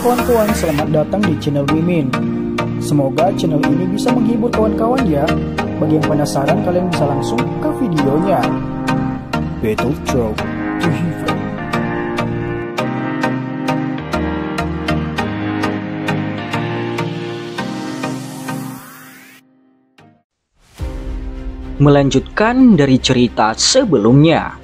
kawan-kawan, selamat datang di channel Wimin. Semoga channel ini bisa menghibur kawan-kawan ya. Bagi yang penasaran, kalian bisa langsung ke videonya. Battle Throw to Heaven. Melanjutkan dari cerita sebelumnya.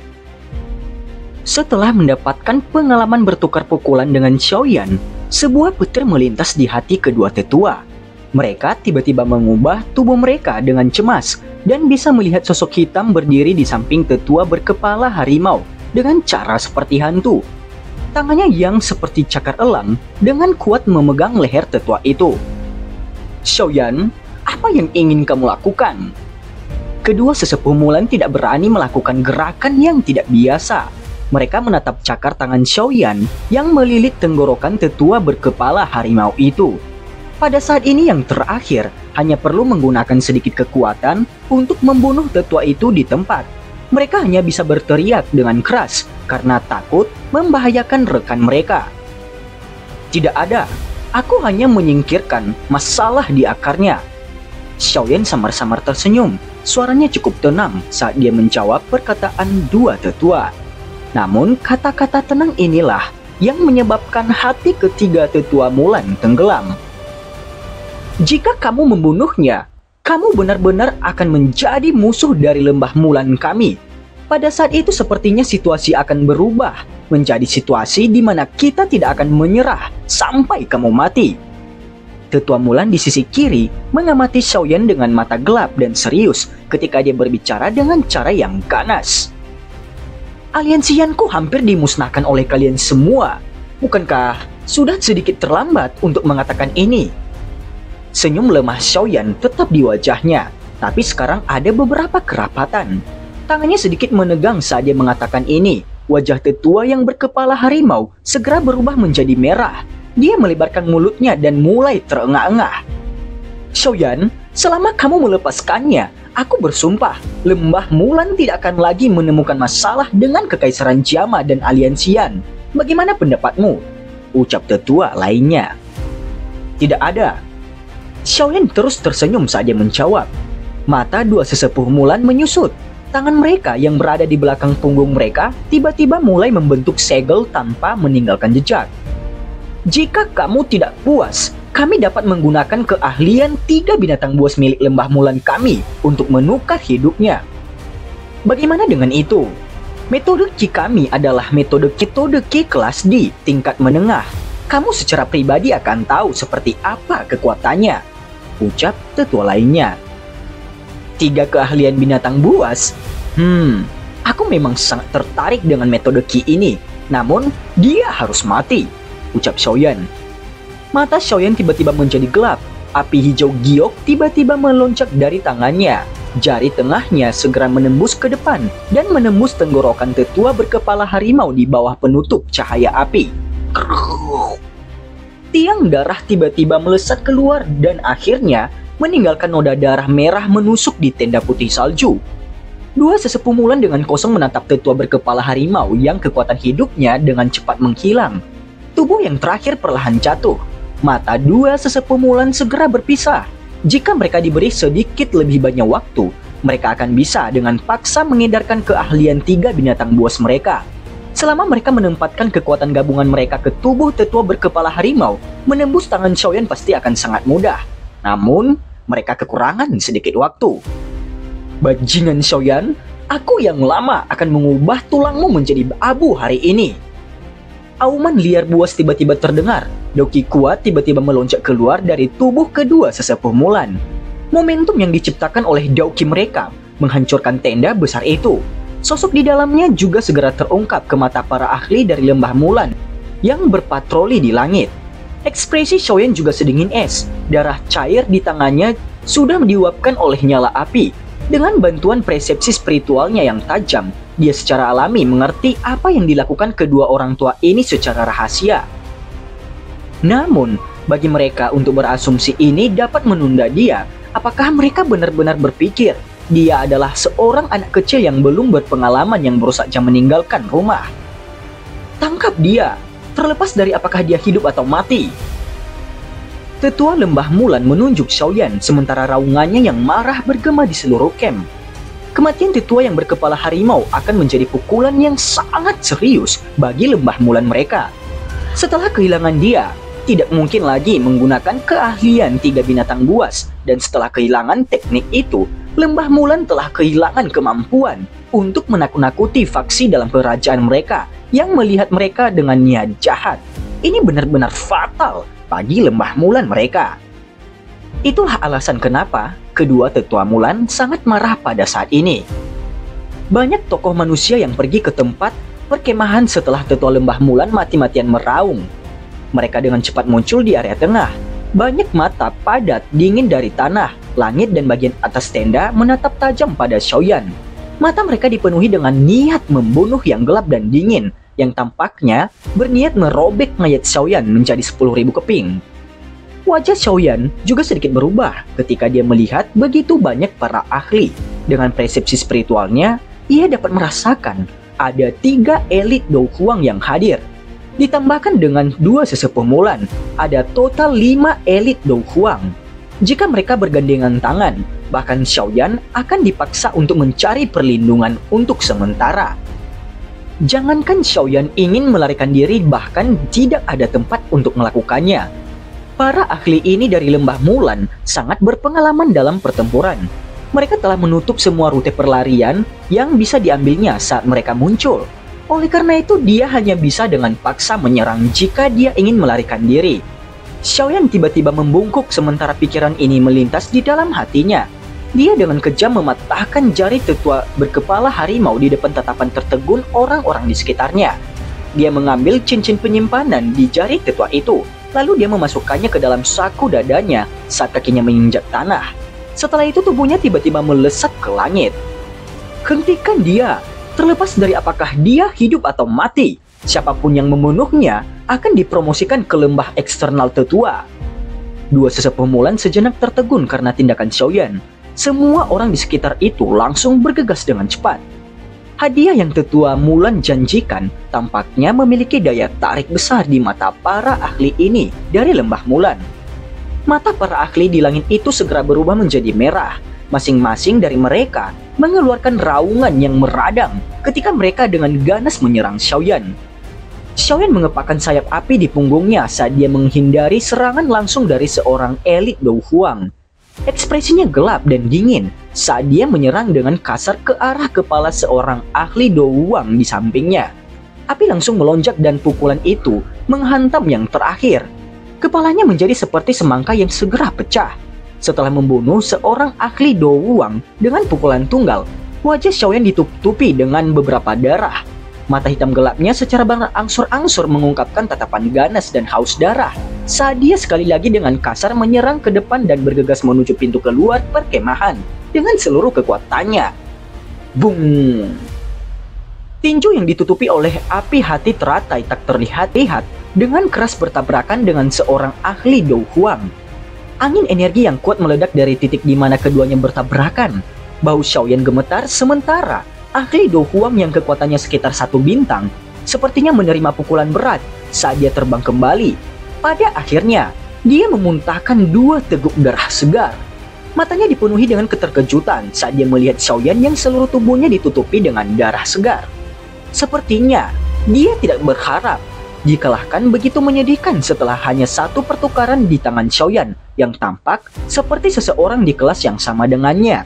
Setelah mendapatkan pengalaman bertukar pukulan dengan Xiaoyan, sebuah petir melintas di hati kedua tetua. Mereka tiba-tiba mengubah tubuh mereka dengan cemas dan bisa melihat sosok hitam berdiri di samping tetua berkepala harimau dengan cara seperti hantu. Tangannya yang seperti cakar elang dengan kuat memegang leher tetua itu. "Xiaoyan, apa yang ingin kamu lakukan?" Kedua sesepuh Mulan tidak berani melakukan gerakan yang tidak biasa. Mereka menatap cakar tangan Xiaoyan yang melilit tenggorokan tetua berkepala harimau itu. Pada saat ini yang terakhir, hanya perlu menggunakan sedikit kekuatan untuk membunuh tetua itu di tempat. Mereka hanya bisa berteriak dengan keras karena takut membahayakan rekan mereka. "Tidak ada, aku hanya menyingkirkan masalah di akarnya." Xiaoyan samar-samar tersenyum. Suaranya cukup tenang saat dia menjawab perkataan dua tetua. Namun kata-kata tenang inilah yang menyebabkan hati ketiga tetua Mulan tenggelam. "Jika kamu membunuhnya, kamu benar-benar akan menjadi musuh dari lembah Mulan kami." Pada saat itu sepertinya situasi akan berubah menjadi situasi di mana kita tidak akan menyerah sampai kamu mati. Tetua Mulan di sisi kiri mengamati Xiaoyan dengan mata gelap dan serius ketika dia berbicara dengan cara yang ganas. "Aliansianku hampir dimusnahkan oleh kalian semua. Bukankah sudah sedikit terlambat untuk mengatakan ini?" Senyum lemah Xiaoyan tetap di wajahnya, tapi sekarang ada beberapa kerapatan. Tangannya sedikit menegang saat dia mengatakan ini. Wajah tetua yang berkepala harimau segera berubah menjadi merah. Dia melebarkan mulutnya dan mulai terengah-engah. "Xiaoyan, selama kamu melepaskannya, aku bersumpah, lembah Mulan tidak akan lagi menemukan masalah dengan Kekaisaran Jiama dan Aliansian. Bagaimana pendapatmu?" ucap tetua lainnya. "Tidak ada." Xiaoyan terus tersenyum saat dia menjawab. Mata dua sesepuh Mulan menyusut. Tangan mereka yang berada di belakang punggung mereka tiba-tiba mulai membentuk segel tanpa meninggalkan jejak. "Jika kamu tidak puas, kami dapat menggunakan keahlian 3 binatang buas milik lembah Mulan kami untuk menukar hidupnya." "Bagaimana dengan itu?" "Metode Qi kami adalah metode Qi kelas D tingkat menengah. Kamu secara pribadi akan tahu seperti apa kekuatannya," ucap tetua lainnya. 3 keahlian binatang buas? Aku memang sangat tertarik dengan metode Qi ini. Namun, dia harus mati," ucap Xiaoyan. Mata Xiaoyan tiba-tiba menjadi gelap. Api hijau giok tiba-tiba melonjak dari tangannya. Jari tengahnya segera menembus ke depan dan menembus tenggorokan tetua berkepala harimau di bawah penutup cahaya api. Tiang darah tiba-tiba melesat keluar dan akhirnya meninggalkan noda darah merah menusuk di tenda putih salju. Dua sesepuh Mulan dengan kosong menatap tetua berkepala harimau yang kekuatan hidupnya dengan cepat menghilang. Tubuh yang terakhir perlahan jatuh. Mata dua sesepuh Mulan segera berpisah. Jika mereka diberi sedikit lebih banyak waktu, mereka akan bisa dengan paksa mengedarkan keahlian 3 binatang buas mereka. Selama mereka menempatkan kekuatan gabungan mereka ke tubuh tetua berkepala harimau, menembus tangan Xiaoyan pasti akan sangat mudah. Namun, mereka kekurangan sedikit waktu. "Bajingan Xiaoyan, aku yang lama akan mengubah tulangmu menjadi abu hari ini." Auman liar buas tiba-tiba terdengar. Doki kuat tiba-tiba melonjak keluar dari tubuh kedua sesepuh Mulan. Momentum yang diciptakan oleh Doki mereka menghancurkan tenda besar itu. Sosok di dalamnya juga segera terungkap ke mata para ahli dari lembah Mulan yang berpatroli di langit. Ekspresi Xiaoyan juga sedingin es. Darah cair di tangannya sudah diuapkan oleh nyala api. Dengan bantuan persepsi spiritualnya yang tajam, dia secara alami mengerti apa yang dilakukan kedua orang tua ini secara rahasia. Namun, bagi mereka untuk berasumsi ini dapat menunda dia. Apakah mereka benar-benar berpikir dia adalah seorang anak kecil yang belum berpengalaman yang baru saja meninggalkan rumah? "Tangkap dia!" terlepas dari apakah dia hidup atau mati. Tetua Lembah Mulan menunjuk Xiaoyan sementara raungannya yang marah bergema di seluruh camp. Kematian tetua yang berkepala harimau akan menjadi pukulan yang sangat serius bagi Lembah Mulan mereka. Setelah kehilangan dia, tidak mungkin lagi menggunakan keahlian 3 binatang buas, dan setelah kehilangan teknik itu, Lembah Mulan telah kehilangan kemampuan untuk menakut-nakuti faksi dalam kerajaan mereka yang melihat mereka dengan niat jahat. Ini benar-benar fatal bagi Lembah Mulan mereka. Itulah alasan kenapa kedua tetua Mulan sangat marah pada saat ini. Banyak tokoh manusia yang pergi ke tempat perkemahan setelah tetua Lembah Mulan mati-matian meraung. Mereka dengan cepat muncul di area tengah. Banyak mata padat dingin dari tanah, langit dan bagian atas tenda menatap tajam pada Xiaoyan. Mata mereka dipenuhi dengan niat membunuh yang gelap dan dingin, yang tampaknya berniat merobek mayat Xiaoyan menjadi 10.000 keping. Wajah Xiaoyan juga sedikit berubah ketika dia melihat begitu banyak para ahli. Dengan persepsi spiritualnya, ia dapat merasakan ada 3 elit Dou Huang yang hadir. Ditambahkan dengan 2 sesepuh Mulan, ada total 5 elit Dou Huang. Jika mereka bergandengan tangan, bahkan Xiaoyan akan dipaksa untuk mencari perlindungan untuk sementara. Jangankan Xiaoyan ingin melarikan diri, bahkan tidak ada tempat untuk melakukannya. Para ahli ini dari Lembah Mulan sangat berpengalaman dalam pertempuran. Mereka telah menutup semua rute perlarian yang bisa diambilnya saat mereka muncul. Oleh karena itu, dia hanya bisa dengan paksa menyerang jika dia ingin melarikan diri. Xiaoyan tiba-tiba membungkuk sementara pikiran ini melintas di dalam hatinya. Dia dengan kejam mematahkan jari tetua berkepala harimau di depan tatapan tertegun orang-orang di sekitarnya. Dia mengambil cincin penyimpanan di jari tetua itu, lalu dia memasukkannya ke dalam saku dadanya saat kakinya menginjak tanah. Setelah itu tubuhnya tiba-tiba melesat ke langit. Hentikan dia, terlepas dari apakah dia hidup atau mati. Siapapun yang membunuhnya akan dipromosikan ke lembah eksternal tetua. 2 sesepuh Mulan sejenak tertegun karena tindakan Xiaoyan. Semua orang di sekitar itu langsung bergegas dengan cepat. Hadiah yang tetua Mulan janjikan tampaknya memiliki daya tarik besar di mata para ahli ini dari Lembah Mulan. Mata para ahli di langit itu segera berubah menjadi merah. Masing-masing dari mereka mengeluarkan raungan yang meradang ketika mereka dengan ganas menyerang Xiaoyan. Xiaoyan mengepakkan sayap api di punggungnya saat dia menghindari serangan langsung dari seorang elit Dou Huang. Ekspresinya gelap dan dingin saat dia menyerang dengan kasar ke arah kepala seorang ahli Dou Huang di sampingnya. Api langsung melonjak dan pukulan itu menghantam yang terakhir. Kepalanya menjadi seperti semangka yang segera pecah. Setelah membunuh seorang ahli Dou Huang dengan pukulan tunggal, wajah Xiaoyan ditutupi dengan beberapa darah. Mata hitam gelapnya secara berangsur-angsur mengungkapkan tatapan ganas dan haus darah saat dia sekali lagi dengan kasar menyerang ke depan dan bergegas menuju pintu keluar perkemahan dengan seluruh kekuatannya. Bung! Tinju yang ditutupi oleh api hati teratai tak terlihat-lihat dengan keras bertabrakan dengan seorang ahli Dou Huang. Angin energi yang kuat meledak dari titik di mana keduanya bertabrakan. Bau Xiaoyan gemetar sementara ahli Dou Huang yang kekuatannya sekitar 1 bintang sepertinya menerima pukulan berat saat dia terbang kembali. Pada akhirnya, dia memuntahkan 2 teguk darah segar. Matanya dipenuhi dengan keterkejutan saat dia melihat Xiaoyan yang seluruh tubuhnya ditutupi dengan darah segar. Sepertinya, dia tidak berharap dikalahkan begitu menyedihkan setelah hanya 1 pertukaran di tangan Xiaoyan yang tampak seperti seseorang di kelas yang sama dengannya.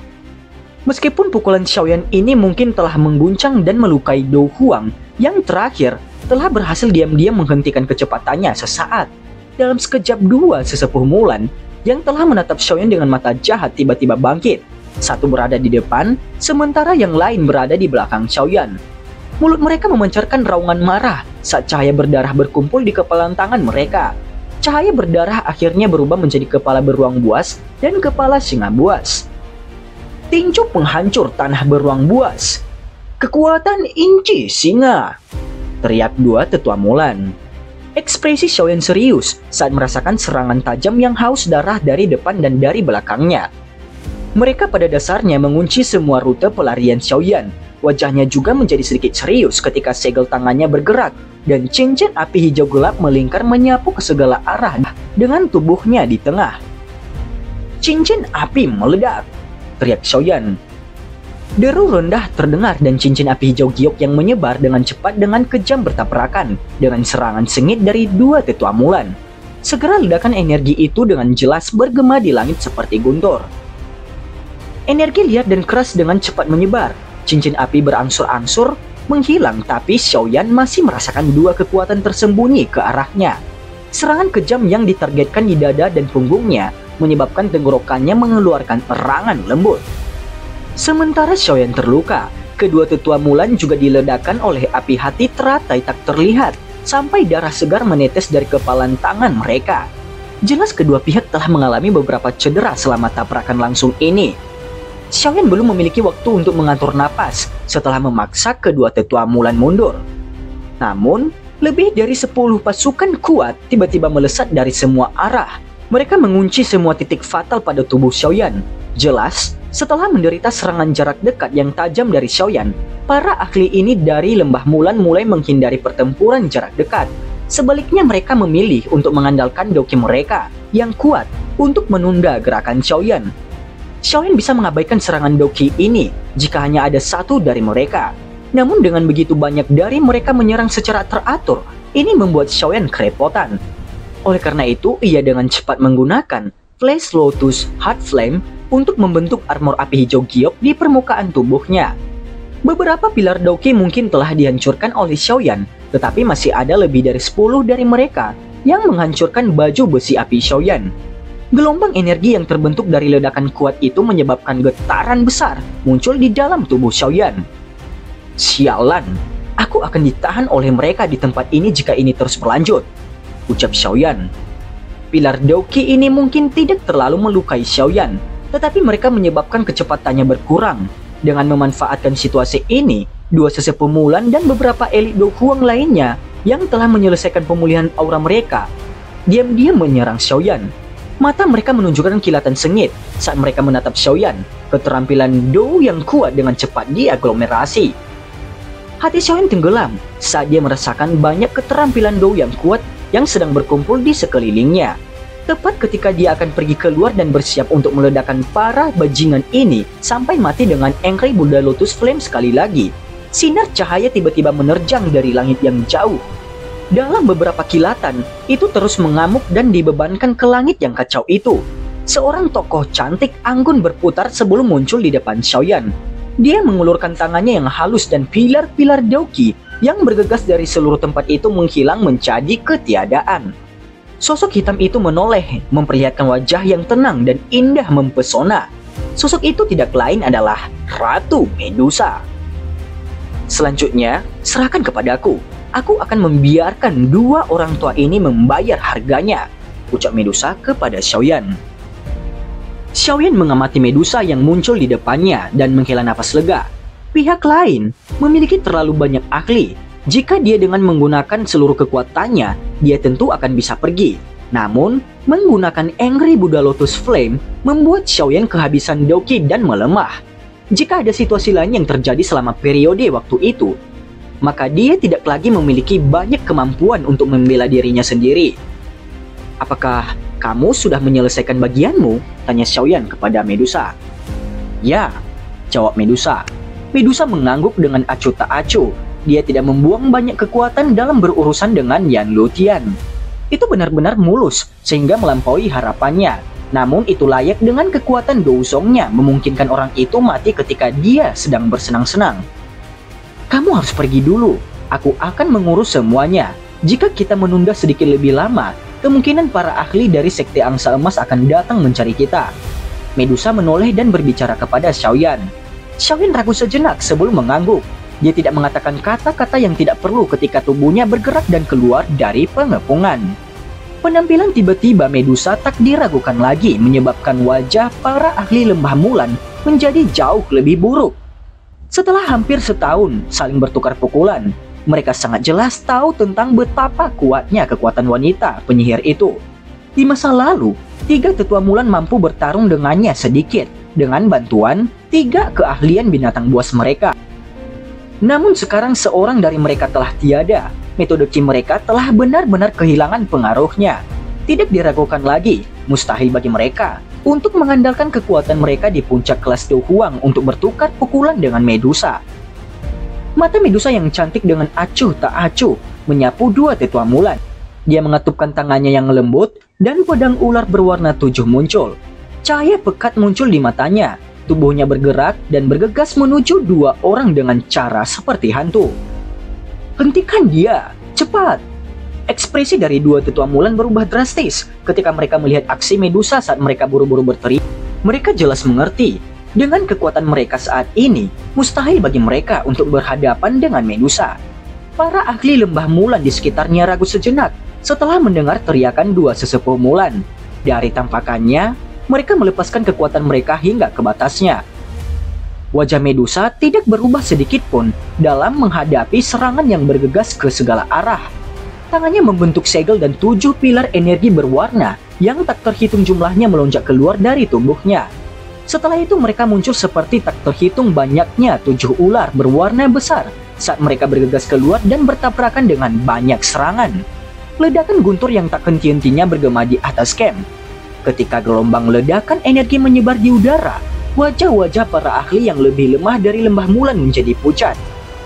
Meskipun pukulan Xiaoyan ini mungkin telah mengguncang dan melukai Dou Huang, yang terakhir telah berhasil diam-diam menghentikan kecepatannya sesaat. Dalam sekejap 2 sesepuh Mulan yang telah menatap Xiaoyan dengan mata jahat tiba-tiba bangkit. Satu berada di depan, sementara yang lain berada di belakang Xiaoyan. Mulut mereka memancarkan raungan marah saat cahaya berdarah berkumpul di kepalan tangan mereka. Cahaya berdarah akhirnya berubah menjadi kepala beruang buas dan kepala singa buas. Tinju penghancur tanah beruang buas. Kekuatan inci singa, teriak 2 tetua Mulan. Ekspresi Xiaoyan serius saat merasakan serangan tajam yang haus darah dari depan dan dari belakangnya. Mereka pada dasarnya mengunci semua rute pelarian Xiaoyan. Wajahnya juga menjadi sedikit serius ketika segel tangannya bergerak, dan cincin api hijau gelap melingkar menyapu ke segala arah dengan tubuhnya di tengah. Cincin api meledak, teriak Xiaoyan. Deru rendah terdengar dan cincin api hijau giok yang menyebar dengan cepat dengan kejam bertabrakan dengan serangan sengit dari dua tetua Mulan. Segera ledakan energi itu dengan jelas bergema di langit seperti guntur. Energi liar dan keras dengan cepat menyebar. Cincin api berangsur-angsur menghilang, tapi Xiaoyan masih merasakan dua kekuatan tersembunyi ke arahnya. Serangan kejam yang ditargetkan di dada dan punggungnya menyebabkan tenggorokannya mengeluarkan erangan lembut. Sementara Xiaoyan terluka, kedua tetua Mulan juga diledakkan oleh api hati teratai tak terlihat, sampai darah segar menetes dari kepalan tangan mereka. Jelas kedua pihak telah mengalami beberapa cedera selama tabrakan langsung ini. Xiaoyan belum memiliki waktu untuk mengatur napas setelah memaksa kedua tetua Mulan mundur. Namun, lebih dari 10 pasukan kuat tiba-tiba melesat dari semua arah. Mereka mengunci semua titik fatal pada tubuh Xiaoyan. Jelas, setelah menderita serangan jarak dekat yang tajam dari Xiaoyan, para ahli ini dari Lembah Mulan mulai menghindari pertempuran jarak dekat. Sebaliknya mereka memilih untuk mengandalkan doki mereka yang kuat untuk menunda gerakan Xiaoyan. Xiaoyan bisa mengabaikan serangan doki ini jika hanya ada satu dari mereka. Namun dengan begitu banyak dari mereka menyerang secara teratur, ini membuat Xiaoyan kerepotan. Oleh karena itu, ia dengan cepat menggunakan Flash Lotus Heart Flame untuk membentuk armor api hijau giok di permukaan tubuhnya. Beberapa pilar doki mungkin telah dihancurkan oleh Xiaoyan, tetapi masih ada lebih dari 10 dari mereka yang menghancurkan baju besi api Xiaoyan. Gelombang energi yang terbentuk dari ledakan kuat itu menyebabkan getaran besar muncul di dalam tubuh Xiaoyan. Sialan, aku akan ditahan oleh mereka di tempat ini jika ini terus berlanjut, ucap Xiaoyan. Pilar doki ini mungkin tidak terlalu melukai Xiaoyan, tetapi mereka menyebabkan kecepatannya berkurang. Dengan memanfaatkan situasi ini, dua sesepuh Mulan dan beberapa elit Do Huang lainnya yang telah menyelesaikan pemulihan aura mereka diam-diam menyerang Xiaoyan. Mata mereka menunjukkan kilatan sengit saat mereka menatap Xiaoyan. Keterampilan Do yang kuat dengan cepat diaglomerasi. Hati Xiaoyan tenggelam saat dia merasakan banyak keterampilan Do yang kuat yang sedang berkumpul di sekelilingnya. Tepat ketika dia akan pergi keluar dan bersiap untuk meledakkan para bajingan ini sampai mati dengan Angry Buddha Lotus Flame sekali lagi, sinar cahaya tiba-tiba menerjang dari langit yang jauh. Dalam beberapa kilatan, itu terus mengamuk dan dibebankan ke langit yang kacau itu. Seorang tokoh cantik anggun berputar sebelum muncul di depan Xiaoyan. Dia mengulurkan tangannya yang halus dan pilar-pilar doki yang bergegas dari seluruh tempat itu menghilang menjadi ketiadaan. Sosok hitam itu menoleh, memperlihatkan wajah yang tenang dan indah mempesona. Sosok itu tidak lain adalah Ratu Medusa. Selanjutnya, serahkan kepadaku. Aku akan membiarkan dua orang tua ini membayar harganya, ucap Medusa kepada Xiaoyan. Xiaoyan mengamati Medusa yang muncul di depannya dan menghela napas lega. Pihak lain memiliki terlalu banyak ahli. Jika dia dengan menggunakan seluruh kekuatannya, dia tentu akan bisa pergi. Namun, menggunakan Angry Buddha Lotus Flame membuat Xiaoyan kehabisan doki dan melemah. Jika ada situasi lain yang terjadi selama periode waktu itu, maka dia tidak lagi memiliki banyak kemampuan untuk membela dirinya sendiri. Apakah kamu sudah menyelesaikan bagianmu? Tanya Xiaoyan kepada Medusa. Ya, jawab Medusa. Medusa mengangguk dengan acuh tak acuh. Dia tidak membuang banyak kekuatan dalam berurusan dengan Yan Lutian. Itu benar-benar mulus sehingga melampaui harapannya. Namun itu layak dengan kekuatan Douzongnya memungkinkan orang itu mati ketika dia sedang bersenang-senang. Kamu harus pergi dulu. Aku akan mengurus semuanya. Jika kita menunda sedikit lebih lama, kemungkinan para ahli dari Sekte Angsa Emas akan datang mencari kita. Medusa menoleh dan berbicara kepada Xiaoyan. Xiaoyan ragu sejenak sebelum mengangguk. Dia tidak mengatakan kata-kata yang tidak perlu ketika tubuhnya bergerak dan keluar dari pengepungan. Penampilan tiba-tiba Medusa tak diragukan lagi menyebabkan wajah para ahli Lembah Mulan menjadi jauh lebih buruk. Setelah hampir setahun saling bertukar pukulan, mereka sangat jelas tahu tentang betapa kuatnya kekuatan wanita penyihir itu. Di masa lalu, 3 tetua Mulan mampu bertarung dengannya sedikit dengan bantuan 3 keahlian binatang buas mereka. Namun sekarang seorang dari mereka telah tiada. Metode Qi mereka telah benar-benar kehilangan pengaruhnya. Tidak diragukan lagi, mustahil bagi mereka untuk mengandalkan kekuatan mereka di puncak kelas Do Huang untuk bertukar pukulan dengan Medusa. Mata Medusa yang cantik dengan acuh tak acuh menyapu dua tetua Mulan. Dia mengetupkan tangannya yang lembut dan pedang ular berwarna 7 muncul. Cahaya pekat muncul di matanya. Tubuhnya bergerak dan bergegas menuju dua orang dengan cara seperti hantu. Hentikan dia, cepat! Ekspresi dari dua tetua Mulan berubah drastis ketika mereka melihat aksi Medusa saat mereka buru-buru berteriak. Mereka jelas mengerti, dengan kekuatan mereka saat ini, mustahil bagi mereka untuk berhadapan dengan Medusa. Para ahli lembah Mulan di sekitarnya ragu sejenak setelah mendengar teriakan dua sesepuh Mulan. Dari tampakannya, mereka melepaskan kekuatan mereka hingga ke batasnya. Wajah Medusa tidak berubah sedikit pun dalam menghadapi serangan yang bergegas ke segala arah. Tangannya membentuk segel dan 7 pilar energi berwarna yang tak terhitung jumlahnya melonjak keluar dari tubuhnya. Setelah itu mereka muncul seperti tak terhitung banyaknya 7 ular berwarna besar saat mereka bergegas keluar dan bertabrakan dengan banyak serangan. Ledakan guntur yang tak henti-hentinya bergema di atas camp. Ketika gelombang ledakan energi menyebar di udara, wajah-wajah para ahli yang lebih lemah dari lembah Mulan menjadi pucat.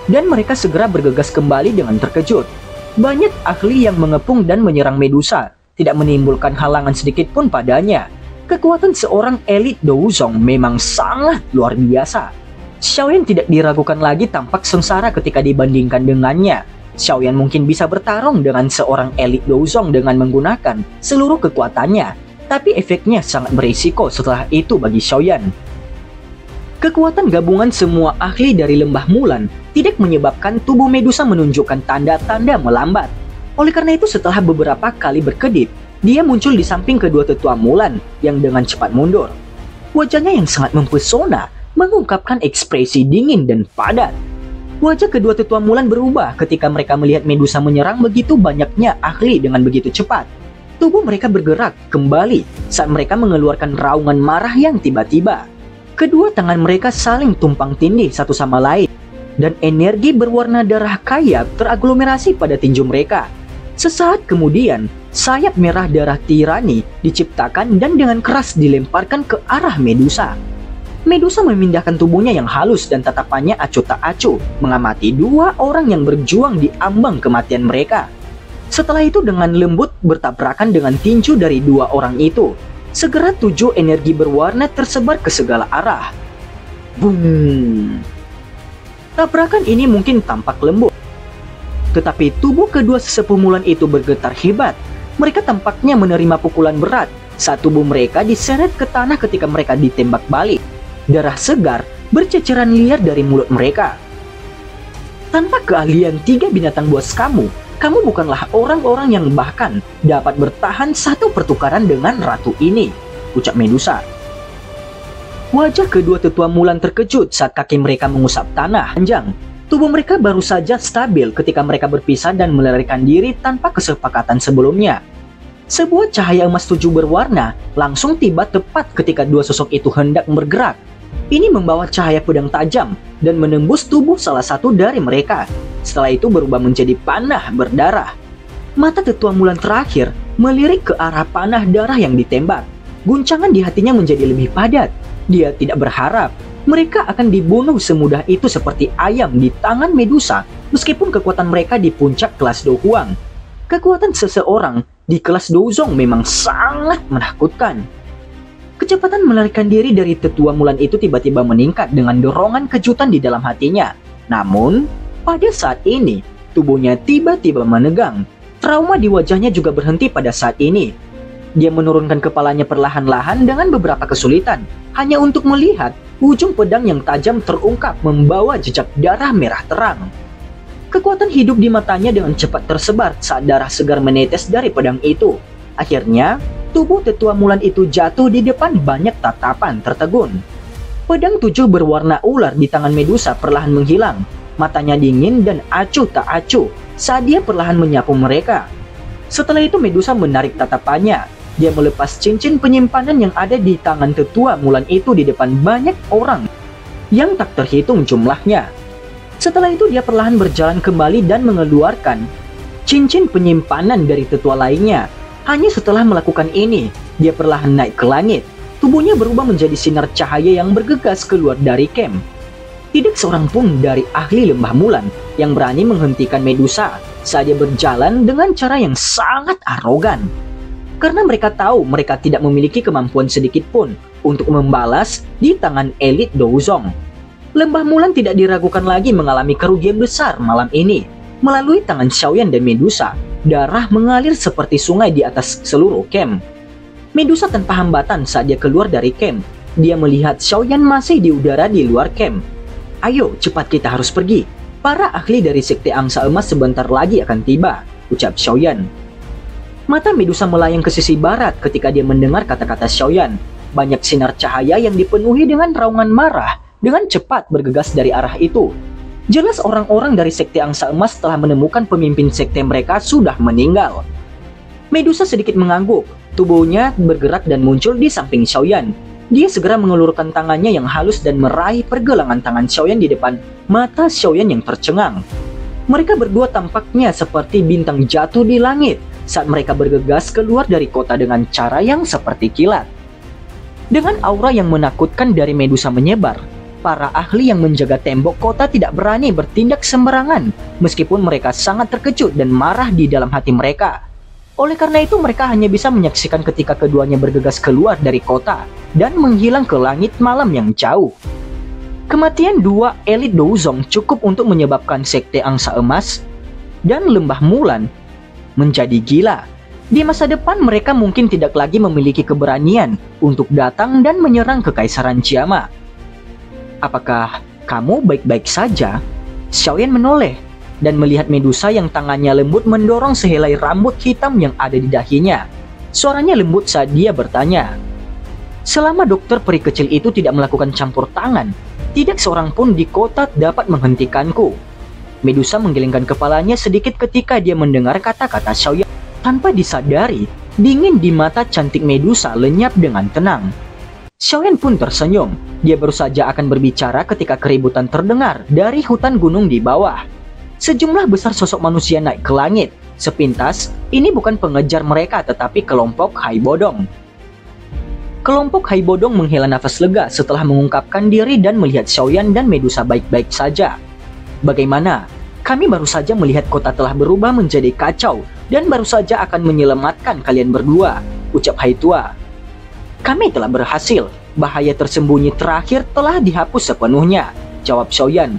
Dan mereka segera bergegas kembali dengan terkejut. Banyak ahli yang mengepung dan menyerang Medusa, tidak menimbulkan halangan sedikit pun padanya. Kekuatan seorang elit Douzong memang sangat luar biasa. Xiaoyan tidak diragukan lagi tampak sengsara ketika dibandingkan dengannya. Xiaoyan mungkin bisa bertarung dengan seorang elit Douzong dengan menggunakan seluruh kekuatannya. Tapi efeknya sangat berisiko setelah itu bagi Xiaoyan. Kekuatan gabungan semua ahli dari lembah Mulan tidak menyebabkan tubuh Medusa menunjukkan tanda-tanda melambat. Oleh karena itu setelah beberapa kali berkedip, dia muncul di samping kedua tetua Mulan yang dengan cepat mundur. Wajahnya yang sangat mempesona mengungkapkan ekspresi dingin dan padat. Wajah kedua tetua Mulan berubah ketika mereka melihat Medusa menyerang begitu banyaknya ahli dengan begitu cepat. Tubuh mereka bergerak kembali saat mereka mengeluarkan raungan marah yang tiba-tiba. Kedua tangan mereka saling tumpang tindih satu sama lain, dan energi berwarna darah kaya teraglomerasi pada tinju mereka. Sesaat kemudian, sayap merah darah tirani diciptakan dan dengan keras dilemparkan ke arah Medusa. Medusa memindahkan tubuhnya yang halus dan tatapannya acuh tak acuh, mengamati dua orang yang berjuang di ambang kematian mereka. Setelah itu dengan lembut bertabrakan dengan tinju dari dua orang itu. Segera 7 energi berwarna tersebar ke segala arah. Boom! Tabrakan ini mungkin tampak lembut. Tetapi tubuh kedua sesepuh Mulan itu bergetar hebat. Mereka tampaknya menerima pukulan berat saat tubuh mereka diseret ke tanah ketika mereka ditembak balik. Darah segar berceceran liar dari mulut mereka. Tanpa keahlian 3 binatang buas kamu bukanlah orang-orang yang bahkan dapat bertahan satu pertukaran dengan ratu ini, ucap Medusa. Wajah kedua tetua Mulan terkejut saat kaki mereka mengusap tanah panjang. Tubuh mereka baru saja stabil ketika mereka berpisah dan melarikan diri tanpa kesepakatan sebelumnya. Sebuah cahaya emas 7 berwarna langsung tiba tepat ketika dua sosok itu hendak bergerak. Ini membawa cahaya pedang tajam dan menembus tubuh salah satu dari mereka. Setelah itu berubah menjadi panah berdarah. Mata tetua Mulan terakhir melirik ke arah panah darah yang ditembak. Guncangan di hatinya menjadi lebih padat. Dia tidak berharap mereka akan dibunuh semudah itu seperti ayam di tangan Medusa, meskipun kekuatan mereka di puncak kelas Do Huang. Kekuatan seseorang di kelas Douzong memang sangat menakutkan. Kecepatan melarikan diri dari tetua Mulan itu tiba-tiba meningkat dengan dorongan kejutan di dalam hatinya. Namun, pada saat ini, tubuhnya tiba-tiba menegang. Trauma di wajahnya juga berhenti pada saat ini. Dia menurunkan kepalanya perlahan-lahan dengan beberapa kesulitan, hanya untuk melihat ujung pedang yang tajam terungkap membawa jejak darah merah terang. Kekuatan hidup di matanya dengan cepat tersebar saat darah segar menetes dari pedang itu. Akhirnya, tubuh tetua Mulan itu jatuh di depan banyak tatapan tertegun. Pedang 7 berwarna ular di tangan Medusa perlahan menghilang. Matanya dingin dan acuh tak acuh saat dia perlahan menyapu mereka. Setelah itu Medusa menarik tatapannya. Dia melepas cincin penyimpanan yang ada di tangan tetua Mulan itu di depan banyak orang yang tak terhitung jumlahnya. Setelah itu dia perlahan berjalan kembali dan mengeluarkan cincin penyimpanan dari tetua lainnya. Hanya setelah melakukan ini, dia perlahan naik ke langit. Tubuhnya berubah menjadi sinar cahaya yang bergegas keluar dari camp. Tidak seorang pun dari ahli lembah Mulan yang berani menghentikan Medusa saat dia berjalan dengan cara yang sangat arogan. Karena mereka tahu mereka tidak memiliki kemampuan sedikit pun untuk membalas di tangan elit Douzong. Lembah Mulan tidak diragukan lagi mengalami kerugian besar malam ini. Melalui tangan Xiaoyan dan Medusa, darah mengalir seperti sungai di atas seluruh camp. Medusa tanpa hambatan saat dia keluar dari camp. Dia melihat Xiaoyan masih di udara di luar camp. "Ayo, cepat kita harus pergi. Para ahli dari Sekte Angsa Emas sebentar lagi akan tiba," ucap Xiaoyan. Mata Medusa melayang ke sisi barat ketika dia mendengar kata-kata Xiaoyan. Banyak sinar cahaya yang dipenuhi dengan raungan marah dengan cepat bergegas dari arah itu. Jelas orang-orang dari Sekte Angsa Emas telah menemukan pemimpin sekte mereka sudah meninggal. Medusa sedikit mengangguk, tubuhnya bergerak dan muncul di samping Xiaoyan. Dia segera mengulurkan tangannya yang halus dan meraih pergelangan tangan Xiaoyan di depan mata Xiaoyan yang tercengang. Mereka berdua tampaknya seperti bintang jatuh di langit saat mereka bergegas keluar dari kota dengan cara yang seperti kilat. Dengan aura yang menakutkan dari Medusa menyebar, para ahli yang menjaga tembok kota tidak berani bertindak sembarangan, meskipun mereka sangat terkejut dan marah di dalam hati mereka. Oleh karena itu mereka hanya bisa menyaksikan ketika keduanya bergegas keluar dari kota dan menghilang ke langit malam yang jauh. Kematian dua elit Douzong cukup untuk menyebabkan Sekte Angsa Emas dan Lembah Mulan menjadi gila. Di masa depan mereka mungkin tidak lagi memiliki keberanian untuk datang dan menyerang Kekaisaran Jiama. "Apakah kamu baik-baik saja?" Xiaoyan menoleh dan melihat Medusa yang tangannya lembut mendorong sehelai rambut hitam yang ada di dahinya. Suaranya lembut saat dia bertanya. "Selama dokter peri kecil itu tidak melakukan campur tangan, tidak seorang pun di kota dapat menghentikanku." Medusa menggelengkan kepalanya sedikit ketika dia mendengar kata-kata Xiaoyan. Tanpa disadari, dingin di mata cantik Medusa lenyap dengan tenang. Xiaoyan pun tersenyum. Dia baru saja akan berbicara ketika keributan terdengar dari hutan gunung di bawah. Sejumlah besar sosok manusia naik ke langit. Sepintas, ini bukan pengejar mereka tetapi kelompok Hai Bodong. Kelompok Hai Bodong menghela nafas lega setelah mengungkapkan diri dan melihat Xiaoyan dan Medusa baik-baik saja. "Bagaimana? Kami baru saja melihat kota telah berubah menjadi kacau dan baru saja akan menyelamatkan kalian berdua," ucap Hai Tua. "Kami telah berhasil. Bahaya tersembunyi terakhir telah dihapus sepenuhnya," jawab Xiaoyan.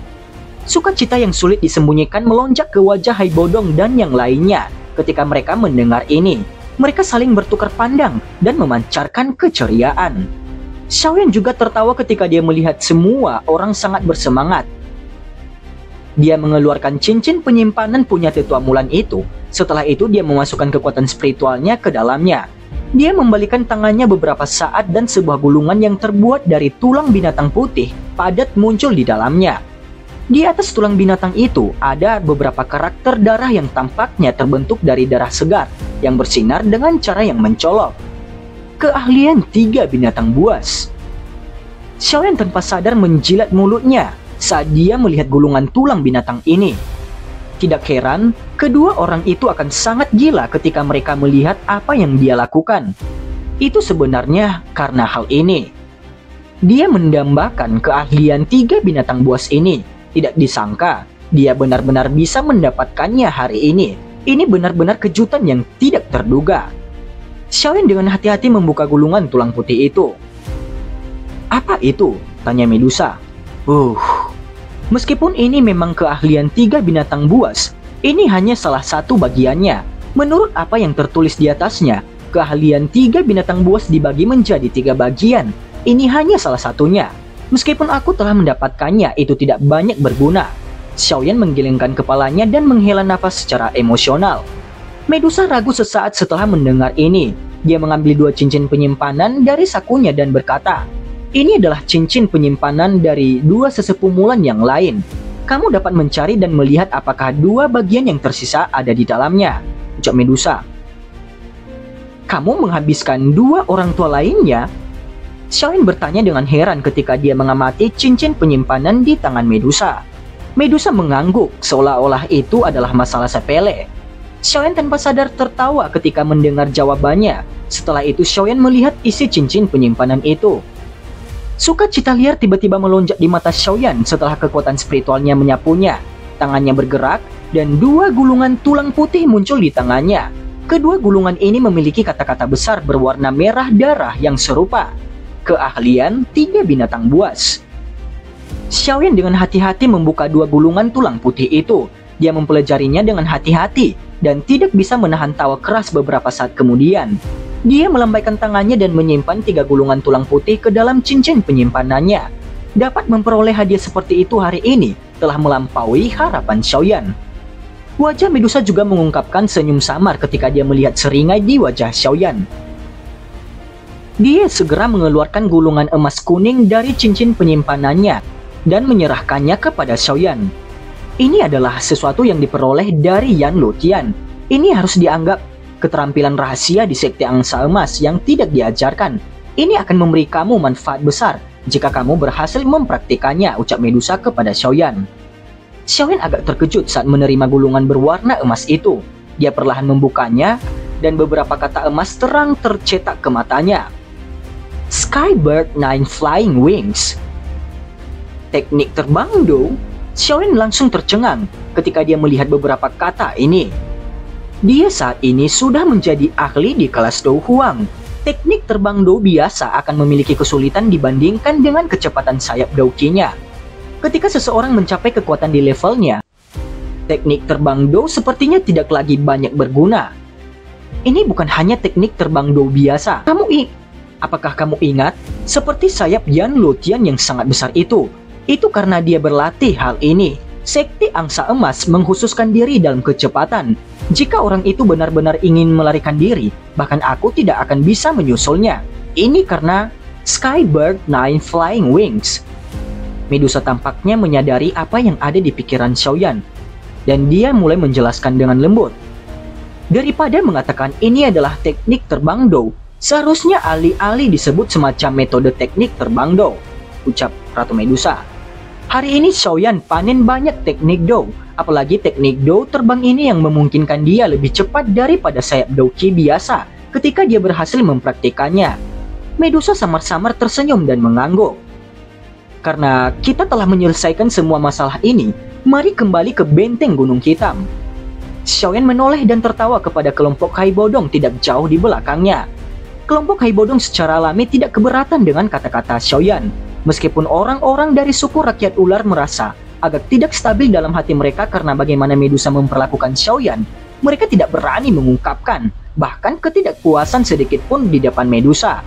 Sukacita yang sulit disembunyikan melonjak ke wajah Hai Bodong dan yang lainnya ketika mereka mendengar ini. Mereka saling bertukar pandang dan memancarkan keceriaan. Xiaoyan juga tertawa ketika dia melihat semua orang sangat bersemangat. Dia mengeluarkan cincin penyimpanan punya tetua Mulan itu. Setelah itu dia memasukkan kekuatan spiritualnya ke dalamnya. Dia membalikan tangannya beberapa saat dan sebuah gulungan yang terbuat dari tulang binatang putih padat muncul di dalamnya. Di atas tulang binatang itu ada beberapa karakter darah yang tampaknya terbentuk dari darah segar yang bersinar dengan cara yang mencolok. Keahlian 3 binatang buas. Xiaoyan tanpa sadar menjilat mulutnya saat dia melihat gulungan tulang binatang ini. Tidak heran, kedua orang itu akan sangat gila ketika mereka melihat apa yang dia lakukan. Itu sebenarnya karena hal ini. Dia mendambakan keahlian 3 binatang buas ini. Tidak disangka, dia benar-benar bisa mendapatkannya hari ini. Ini benar-benar kejutan yang tidak terduga. Xiaoyan dengan hati-hati membuka gulungan tulang putih itu. "Apa itu?" tanya Medusa. Meskipun ini memang keahlian 3 binatang buas, ini hanya salah satu bagiannya. Menurut apa yang tertulis di atasnya, keahlian 3 binatang buas dibagi menjadi 3 bagian. Ini hanya salah satunya. Meskipun aku telah mendapatkannya, itu tidak banyak berguna. Xiaoyan menggelengkan kepalanya dan menghela nafas secara emosional. Medusa ragu sesaat setelah mendengar ini. Dia mengambil 2 cincin penyimpanan dari sakunya dan berkata, "Ini adalah cincin penyimpanan dari 2 sesepuh Mulan yang lain. Kamu dapat mencari dan melihat apakah 2 bagian yang tersisa ada di dalamnya," ucap Medusa. "Kamu menghabiskan 2 orang tua lainnya?" Xiaoyan bertanya dengan heran ketika dia mengamati cincin penyimpanan di tangan Medusa. Medusa mengangguk seolah-olah itu adalah masalah sepele. Xiaoyan tanpa sadar tertawa ketika mendengar jawabannya. Setelah itu Xiaoyan melihat isi cincin penyimpanan itu. Sukacita liar tiba-tiba melonjak di mata Xiaoyan setelah kekuatan spiritualnya menyapunya. Tangannya bergerak dan dua gulungan tulang putih muncul di tangannya. Kedua gulungan ini memiliki kata-kata besar berwarna merah darah yang serupa. Keahlian 3 binatang buas. Xiaoyan dengan hati-hati membuka dua gulungan tulang putih itu. Dia mempelajarinya dengan hati-hati dan tidak bisa menahan tawa keras beberapa saat kemudian. Dia melambaikan tangannya dan menyimpan 3 gulungan tulang putih ke dalam cincin penyimpanannya. Dapat memperoleh hadiah seperti itu hari ini telah melampaui harapan Xiaoyan. Wajah Medusa juga mengungkapkan senyum samar ketika dia melihat seringai di wajah Xiaoyan. Dia segera mengeluarkan gulungan emas kuning dari cincin penyimpanannya dan menyerahkannya kepada Xiaoyan. Ini adalah sesuatu yang diperoleh dari Yan Luotian. Ini harus dianggap keterampilan rahasia di Sekte Angsa Emas yang tidak diajarkan. Ini akan memberi kamu manfaat besar jika kamu berhasil mempraktikannya, ucap Medusa kepada Xiaoyan. Xiaoyan agak terkejut saat menerima gulungan berwarna emas itu. Dia perlahan membukanya dan beberapa kata emas terang tercetak ke matanya. Skybird 9 Flying Wings. Teknik terbang Do. Xiaoyan langsung tercengang ketika dia melihat beberapa kata ini. Dia saat ini sudah menjadi ahli di kelas Do Huang. Teknik terbang Do biasa akan memiliki kesulitan dibandingkan dengan kecepatan sayap Douki-nya. Ketika seseorang mencapai kekuatan di levelnya, teknik terbang Do sepertinya tidak lagi banyak berguna. Ini bukan hanya teknik terbang Do biasa. Apakah kamu ingat? Seperti sayap Yan Luotian yang sangat besar itu. Itu karena dia berlatih hal ini. Sekte Angsa Emas mengkhususkan diri dalam kecepatan. Jika orang itu benar-benar ingin melarikan diri, bahkan aku tidak akan bisa menyusulnya. Ini karena Skybird 9 Flying Wings. Medusa tampaknya menyadari apa yang ada di pikiran Xiaoyan, dan dia mulai menjelaskan dengan lembut. Daripada mengatakan ini adalah teknik terbang Do, seharusnya alih-alih disebut semacam metode teknik terbang Do, ucap Ratu Medusa. Hari ini Xiaoyan panen banyak teknik Do, apalagi teknik Do terbang ini yang memungkinkan dia lebih cepat daripada sayap Douki biasa ketika dia berhasil mempraktikannya. Medusa samar-samar tersenyum dan mengangguk. Karena kita telah menyelesaikan semua masalah ini, mari kembali ke benteng Gunung Hitam. Xiaoyan menoleh dan tertawa kepada kelompok Hai Bodong tidak jauh di belakangnya. Kelompok Hai Bodong secara alami tidak keberatan dengan kata-kata Xiaoyan. Meskipun orang-orang dari suku rakyat ular merasa agak tidak stabil dalam hati mereka karena bagaimana Medusa memperlakukan Xiaoyan, mereka tidak berani mengungkapkan, bahkan ketidakpuasan sedikit pun di depan Medusa.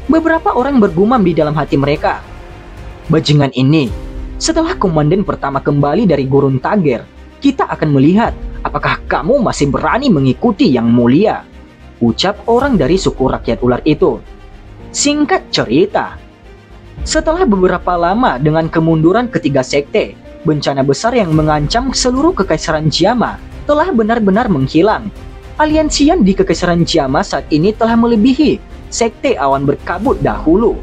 Beberapa orang bergumam di dalam hati mereka, bajingan ini, setelah komandan pertama kembali dari Gurun Tager, kita akan melihat apakah kamu masih berani mengikuti yang mulia, ucap orang dari suku rakyat ular itu. Singkat cerita, setelah beberapa lama dengan kemunduran ketiga sekte, bencana besar yang mengancam seluruh kekaisaran Jiama telah benar-benar menghilang. Aliansian di kekaisaran Jiama saat ini telah melebihi sekte awan berkabut dahulu.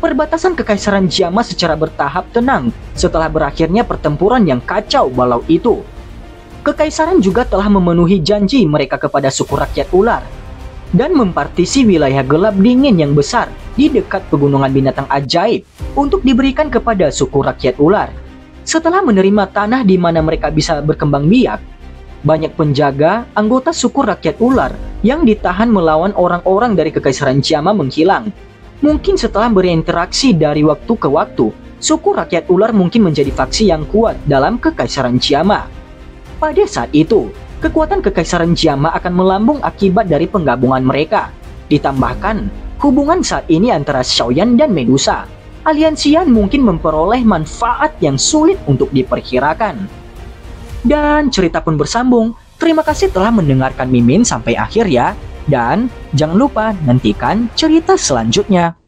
Perbatasan kekaisaran Jiama secara bertahap tenang setelah berakhirnya pertempuran yang kacau balau itu. Kekaisaran juga telah memenuhi janji mereka kepada suku rakyat ular dan mempartisi wilayah gelap dingin yang besar di dekat pegunungan binatang ajaib untuk diberikan kepada suku rakyat ular. Setelah menerima tanah di mana mereka bisa berkembang biak, banyak penjaga anggota suku rakyat ular yang ditahan melawan orang-orang dari kekaisaran Jiama menghilang. Mungkin setelah berinteraksi dari waktu ke waktu, suku rakyat ular mungkin menjadi faksi yang kuat dalam kekaisaran Jiama. Pada saat itu, kekuatan kekaisaran Jiama akan melambung akibat dari penggabungan mereka. Ditambahkan, hubungan saat ini antara Xiaoyan dan Medusa, aliansian mungkin memperoleh manfaat yang sulit untuk diperkirakan. Dan cerita pun bersambung. Terima kasih telah mendengarkan Mimin sampai akhir ya. Dan jangan lupa nantikan cerita selanjutnya.